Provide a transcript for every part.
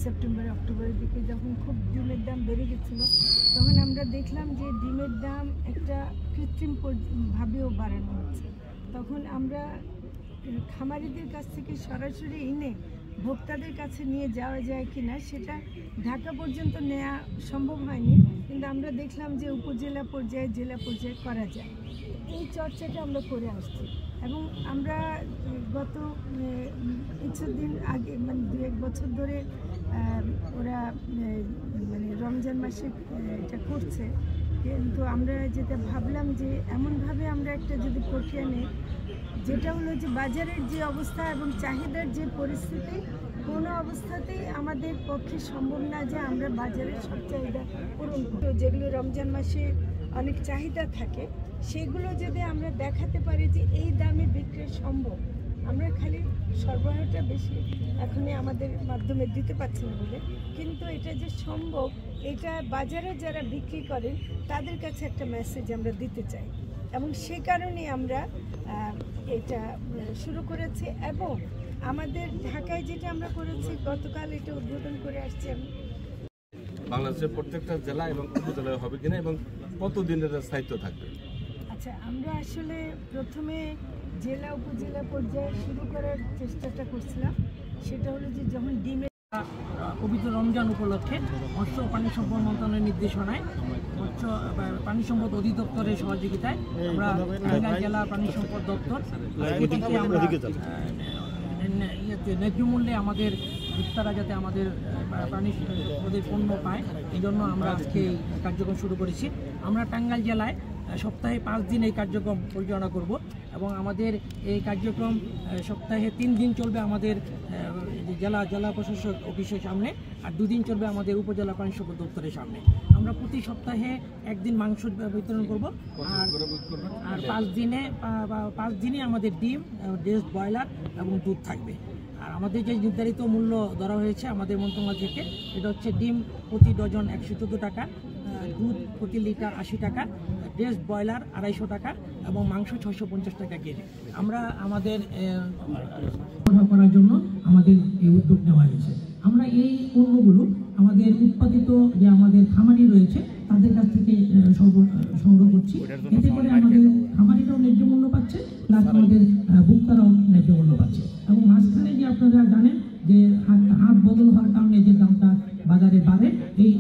September অক্টোবরের দিকে যখন খুব ডিমের দাম বেড়ে গেছিলো, তখন আমরা দেখলাম যে ডিমের দাম একটা কৃত্রিম ভাবেও বাড়ানো হচ্ছে। তখন আমরা খামারিদের কাছ থেকে সরাসরি এনে ভোক্তাদের কাছে নিয়ে যাওয়া যায় কিনা সেটা ঢাকা পর্যন্ত নেওয়া সম্ভব হয়নি, কিন্তু আমরা দেখলাম যে উপজেলা পর্যায়ে, জেলা পর্যায়ে করা যায়। এই চর্চাটা আমরা করে আসছি এবং আমরা গত কিছুদিন আগে মানে 2-1 বছর ধরে ওরা মানে রমজান মাসে এটা করছে, কিন্তু আমরা যেটা ভাবলাম যে এমনভাবে আমরা একটা যদি প্রক্রিয়া নেই যেটা হলো যে বাজারের যে অবস্থা এবং চাহিদার যে পরিস্থিতি, কোনো অবস্থাতেই আমাদের পক্ষে সম্ভব না যে আমরা বাজারের সব চাহিদা পূরণ করি। যেগুলো রমজান মাসে অনেক চাহিদা থাকে সেগুলো যদি আমরা দেখাতে পারি যে এই দামে বিক্রি সম্ভব, আমরা খালি সরবরাহটা বেশি এখনই আমাদের মাধ্যমে দিতে পারছি না বলে, কিন্তু এটা যে সম্ভব এটা বাজারে যারা বিক্রি করেন তাদের কাছে একটা মেসেজ আমরা দিতে চাই এবং সে কারণে আমরা এটা শুরু করেছি। এবং আমাদের ঢাকায় যেটা আমরা করেছি গতকাল এটা উদ্বোধন করে আসছি আমি। বাংলাদেশের প্রত্যেকটা জেলা এবং উপজেলায় হবে কিনা এবং কতদিনের স্থায়িত্ব থাকবে? আচ্ছা, আমরা আসলে প্রথমে জেলা উপজেলা পর্যায়ে শুরু করার চেষ্টাটা করছিলাম। সেটা হলো যে যখন ডিমের পবিত্র রমজান উপলক্ষে মৎস্য ও পানি সম্পদ মন্ত্রণালয়ের নির্দেশনায় মৎস্য পানি সম্পদ অধিদপ্তরের সহযোগিতায় আমরা টাঙ্গাইল জেলা পানি সম্পদ দপ্তর আমরা ন্যায্য মূল্যে আমাদের ভোক্তারা যাতে আমাদের পানি সম্পদের পণ্য পায়, এই জন্য আমরা আজকে এই কার্যক্রম শুরু করেছি। আমরা টাঙ্গাইল জেলায় সপ্তাহে 5 দিন এই কার্যক্রম পরিচালনা করব এবং আমাদের এই কার্যক্রম সপ্তাহে 3 দিন চলবে আমাদের জেলা প্রশাসক অফিসের সামনে, আর 2 দিন চলবে আমাদের উপজেলা পানি সম্পদ দপ্তরের সামনে। আমরা প্রতি সপ্তাহে 1 দিন মাংস বিতরণ করব আর 5 দিনে আমাদের ডিম, ড্রেস, ব্রয়লার এবং দুধ থাকবে। আর আমাদের যে নির্ধারিত মূল্য ধরা হয়েছে আমাদের মন্ত্রণালয় থেকে, এটা হচ্ছে ডিম প্রতি ডজন 114 টাকা, দুধ প্রতি লিটার 80 টাকা, ড্রেস ব্রয়লার 250 টাকা এবং মাংস 650 টাকা কেজি। আমরা আমাদের করার জন্য আমাদের এই উদ্যোগ নেওয়া হয়েছে। আমরা এই পণ্যগুলো আমাদের উৎপাদিত যে আমাদের খামারি রয়েছে তাদের কাছ থেকে সংগ্রহ করছি, এতে করে আমাদের খামারিরাও ন্যায্য মূল্য পাচ্ছে, প্লাস আমাদের ভোক্তারাও ন্যায্য মূল্য পাচ্ছে। এবং মাঝখানে যে আপনারা জানেন যে হাত বদল হওয়ার কারণে যে দামটা বাজারে বাড়ে, এই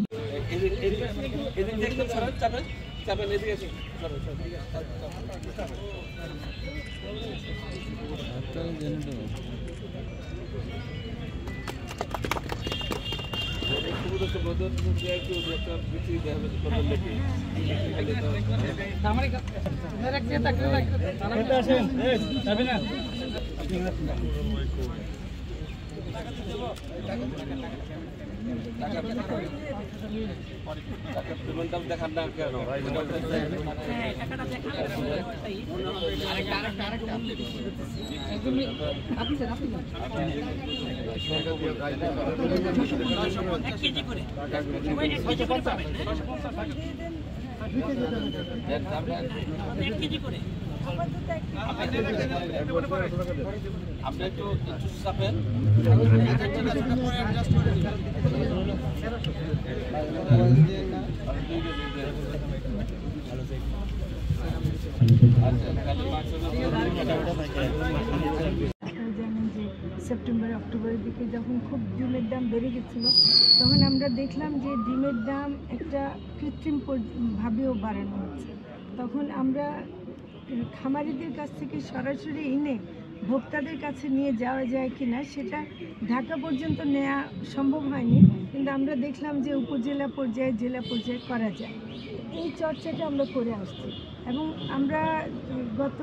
দেখান না কেন আপনি একটু চাপেন। জানেন যে সেপ্টেম্বর অক্টোবরের দিকে যখন খুব ডিমের দাম বেড়ে গেছিলো, তখন আমরা দেখলাম যে ডিমের দাম একটা কৃত্রিম ভাবেও বাড়ানো হচ্ছে। তখন আমরা খামারিদের কাছ থেকে সরাসরি এনে ভোক্তাদের কাছে নিয়ে যাওয়া যায় কিনা সেটা ঢাকা পর্যন্ত নেওয়া সম্ভব হয়নি, কিন্তু আমরা দেখলাম যে উপজেলা পর্যায়ে, জেলা পর্যায়ে করা যায়। এই চর্চাটা আমরা করে আসছি এবং আমরা গত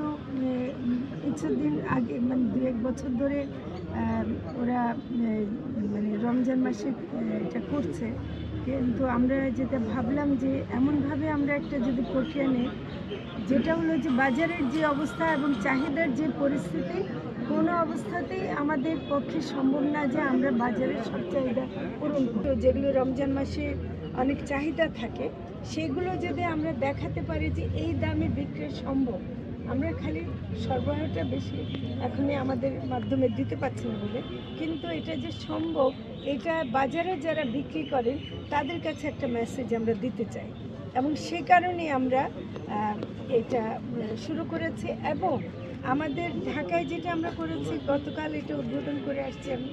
কিছুদিন আগে মানে 2-1 বছর ধরে ওরা মানে রমজান মাসে এটা করছে, কিন্তু আমরা যেটা ভাবলাম যে এমনভাবে আমরা একটা যদি প্রক্রিয়া নেই যেটা হলো যে বাজারের যে অবস্থা এবং চাহিদার যে পরিস্থিতি, কোনো অবস্থাতেই আমাদের পক্ষে সম্ভব না যে আমরা বাজারের সব চাহিদা পূরণ করি। যেগুলো রমজান মাসে অনেক চাহিদা থাকে সেগুলো যদি আমরা দেখাতে পারি যে এই দামে বিক্রি সম্ভব, আমরা খালি সরবরাহটা বেশি এখনই আমাদের মাধ্যমে দিতে পারছি না বলে, কিন্তু এটা যে সম্ভব এটা বাজারে যারা বিক্রি করেন তাদের কাছে একটা মেসেজ আমরা দিতে চাই, এবং সেই কারণে আমরা এটা শুরু করেছি। এবং আমাদের ঢাকায় যেটা আমরা করেছি, গতকাল এটা উদ্বোধন করে আসছি আমি,